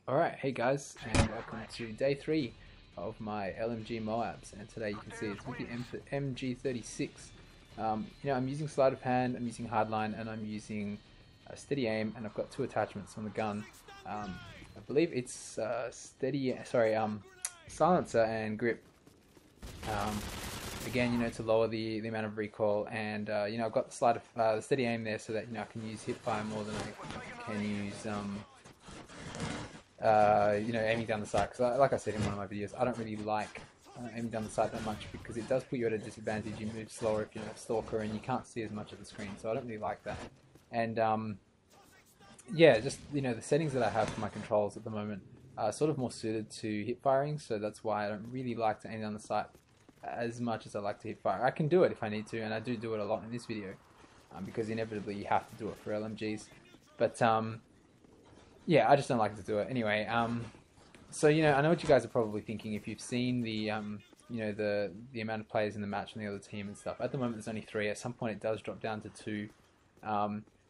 Alright, hey guys, and welcome to day 3 of my LMG MOABs, and today you can see it's with the MG36. I'm using sleight of hand, I'm using hardline, and I'm using steady aim, and I've got two attachments on the gun. I believe it's silencer and grip. Again, to lower the amount of recoil, and I've got the steady aim there so that I can use hip fire more than I can use aiming down the sight, because like I said in one of my videos, I don't really like aiming down the sight that much because it does put you at a disadvantage. You move slower if you're a stalker and you can't see as much of the screen, so I don't really like that. And the settings that I have for my controls at the moment are sort of more suited to hip firing, so that's why I don't really like to aim down the sight as much as I like to hip fire. I can do it if I need to, and I do it a lot in this video, because inevitably you have to do it for LMGs. But yeah, I just don't like to do it. Anyway, so I know what you guys are probably thinking if you've seen the the amount of players in the match on the other team and stuff. At the moment there's only 3. At some point it does drop down to 2.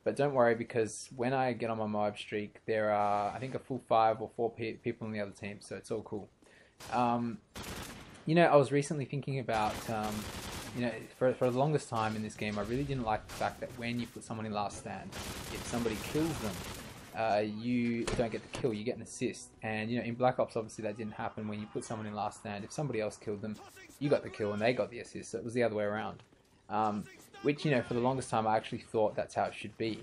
But don't worry, because when I get on my MOAB streak, there are, I think, a full 5 or 4 people on the other team, so it's all cool. I was recently thinking about, for the longest time in this game, I really didn't like the fact that when you put someone in last stand, if somebody kills them, you don't get the kill, you get an assist. And in Black Ops, obviously that didn't happen. When you put someone in last stand, if somebody else killed them, you got the kill and they got the assist, so it was the other way around. Which, for the longest time I actually thought that's how it should be.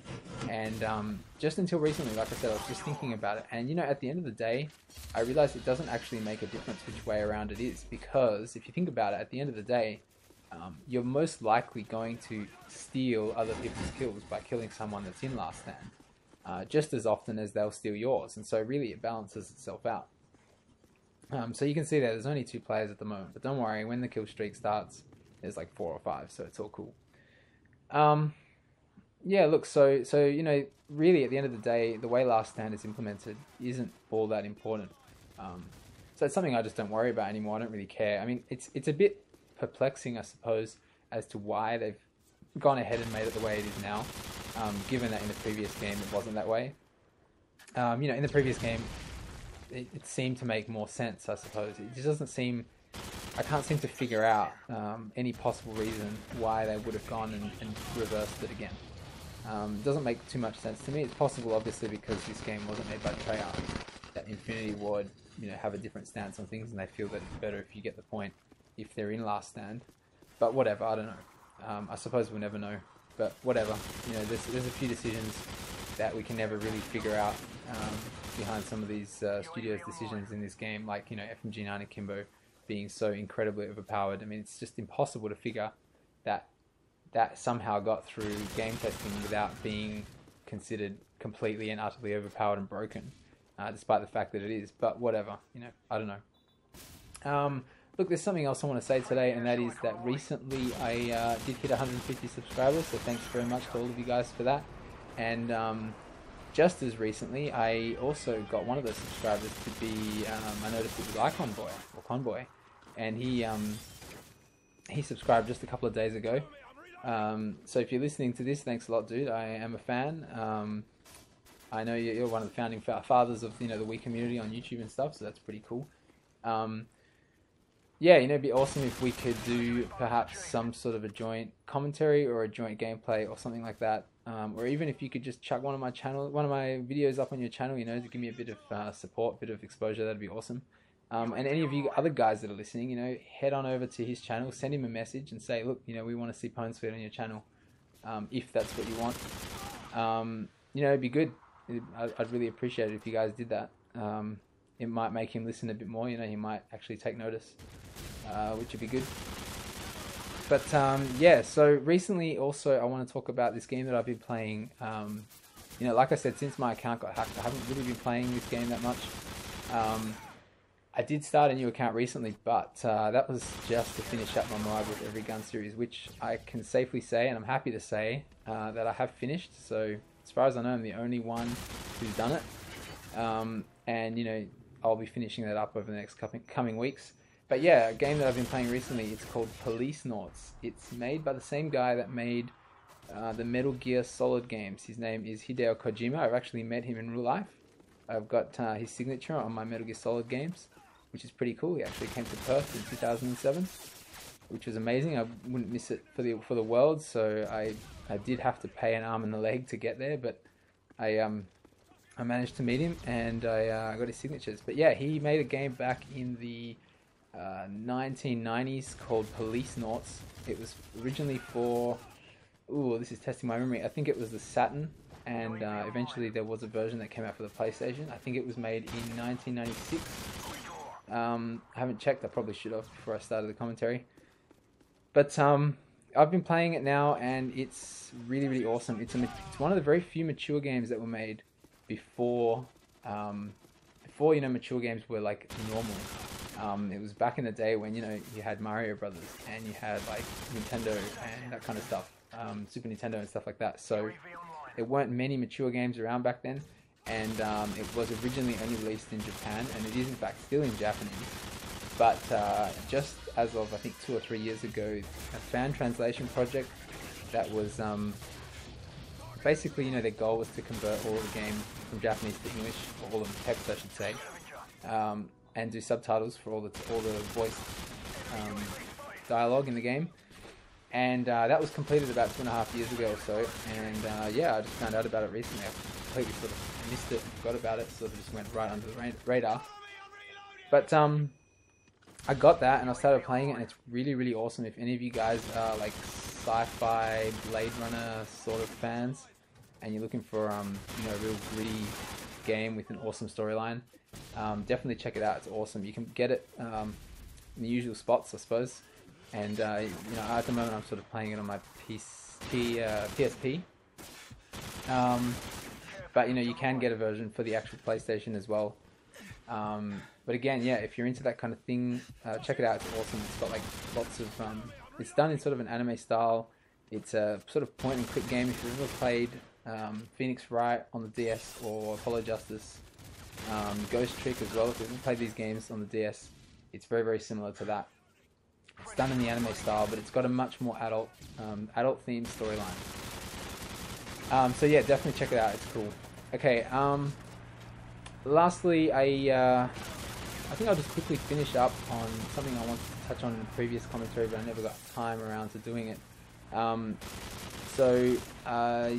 And just until recently, like I said, I was just thinking about it, and at the end of the day, I realized it doesn't actually make a difference which way around it is, because if you think about it, at the end of the day, you're most likely going to steal other people's kills by killing someone that's in last stand, just as often as they'll steal yours, and so really it balances itself out. So you can see there's only 2 players at the moment, but don't worry, when the kill streak starts, there's like 4 or 5, so it's all cool. Yeah, look, so really at the end of the day, the way last stand is implemented isn't all that important. So it's something I just don't worry about anymore. I don't really care. I mean, it's a bit perplexing, I suppose, as to why they've gone ahead and made it the way it is now, given that in the previous game it wasn't that way. In the previous game, it seemed to make more sense, I suppose. It just doesn't seem... I can't seem to figure out any possible reason why they would have gone and reversed it again. It doesn't make too much sense to me. It's possible, obviously, because this game wasn't made by Treyarch, that Infinity Ward, have a different stance on things, and they feel that it's better if you get the point if they're in last stand. But whatever, I don't know. I suppose we'll never know. But whatever. There's a few decisions that we can never really figure out behind some of these studios' decisions in this game, like FMG9 and Kimbo being so incredibly overpowered. I mean, it's just impossible to figure that somehow got through game testing without being considered completely and utterly overpowered and broken, despite the fact that it is. But whatever, I don't know. Look, there's something else I want to say today, and that is that recently I did hit 150 subscribers, so thanks very much to all of you guys for that. And just as recently, I also got one of those subscribers to be, I noticed it was Icon Boy, or Convoy, and he subscribed just a couple of days ago. So if you're listening to this, thanks a lot, dude. I am a fan. I know you're one of the founding fathers of the Wii community on YouTube and stuff, so that's pretty cool. Yeah, it'd be awesome if we could do perhaps some sort of a joint commentary or a joint gameplay or something like that. Or even if you could just chuck one of my videos up on your channel, to give me a bit of support, a bit of exposure, that'd be awesome. And any of you other guys that are listening, head on over to his channel, send him a message and say, look, we want to see Pwnsweet on your channel, if that's what you want. It'd be good. I'd really appreciate it if you guys did that. It might make him listen a bit more, he might actually take notice, which would be good. But yeah, so recently also I want to talk about this game that I've been playing. Like I said, since my account got hacked, I haven't really been playing this game that much. I did start a new account recently, but that was just to finish up my MOAB with every gun series, which I can safely say, and I'm happy to say, that I have finished. So as far as I know, I'm the only one who's done it. And I'll be finishing that up over the next coming weeks. But yeah, a game that I've been playing recently, it's called Pwnsweet. It's made by the same guy that made the Metal Gear Solid games. His name is Hideo Kojima. I've actually met him in real life. I've got his signature on my Metal Gear Solid games, which is pretty cool. He actually came to Perth in 2007, which was amazing. I wouldn't miss it for the world. So I did have to pay an arm and a leg to get there, but I managed to meet him and I got his signatures. But yeah, he made a game back in the 1990s called Police Noughts. It was originally for, this is testing my memory, I think it was the Saturn, and eventually there was a version that came out for the PlayStation. I think it was made in 1996. I haven't checked, I probably should have before I started the commentary. But I've been playing it now and it's really, really awesome. It's one of the very few mature games that were made before, mature games were like normal. It was back in the day when, you had Mario Brothers and you had like Nintendo and that kind of stuff, Super Nintendo and stuff like that. So there weren't many mature games around back then, and it was originally only released in Japan, and it is in fact still in Japanese. But just as of I think 2 or 3 years ago, a fan translation project that was basically, their goal was to convert all the game from Japanese to English, or all of the text I should say, and do subtitles for all the voice dialogue in the game. And that was completed about 2.5 years ago or so. And yeah, I just found out about it recently. I completely sort of missed it, forgot about it, sort of just went right under the radar. But I got that and I started playing it, and it's really, really awesome. If any of you guys are like sci-fi Blade Runner sort of fans, and you're looking for a real gritty game with an awesome storyline, definitely check it out. It's awesome. You can get it in the usual spots, I suppose. And at the moment I'm sort of playing it on my PSP. But you can get a version for the actual PlayStation as well. But again, yeah, if you're into that kind of thing, check it out. It's awesome. It's got like lots of it's done in sort of an anime style. It's a sort of point and click game. If you've ever played Phoenix Wright on the DS, or Apollo Justice, Ghost Trick as well, if you've ever played these games on the DS, it's very, very similar to that. It's done in the anime style, but it's got a much more adult themed storyline. So yeah, definitely check it out. It's cool. Okay. Lastly, I think I'll just quickly finish up on something I wanted to touch on in the previous commentary, but I never got time around to doing it.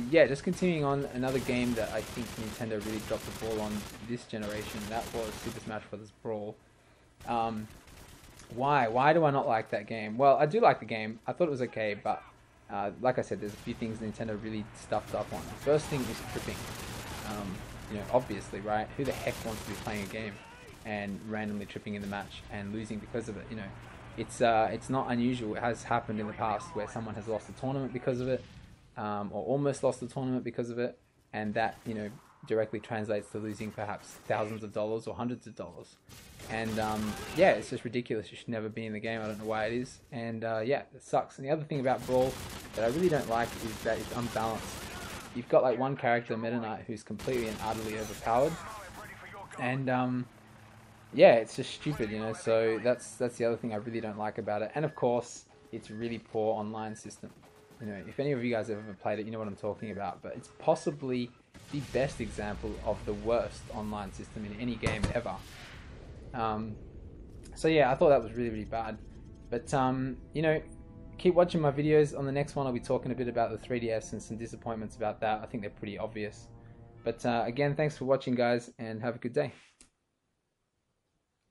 Yeah, just continuing on another game that I think Nintendo really dropped the ball on this generation. That was Super Smash Bros. Brawl. Why do I not like that game? Well, I do like the game. I thought it was okay, but like I said, there's a few things Nintendo really stuffed up on. The first thing is tripping. Obviously, right? Who the heck wants to be playing a game and randomly tripping in the match and losing because of it? It's not unusual. It has happened in the past where someone has lost a tournament because of it, or almost lost a tournament because of it, and that directly translates to losing perhaps thousands of dollars or hundreds of dollars. And yeah, it's just ridiculous. You should never be in the game. I don't know why it is. And yeah, it sucks. And the other thing about Brawl that I really don't like is that it's unbalanced. You've got like one character, Meta Knight, who's completely and utterly overpowered, and yeah, it's just stupid, So that's the other thing I really don't like about it. And of course, it's really poor online system. If any of you guys have ever played it, you know what I'm talking about. But it's possibly the best example of the worst online system in any game ever. So yeah, I thought that was really, really bad. But keep watching my videos. On the next one, I'll be talking a bit about the 3DS and some disappointments about that. I think they're pretty obvious. But again, thanks for watching, guys, and have a good day.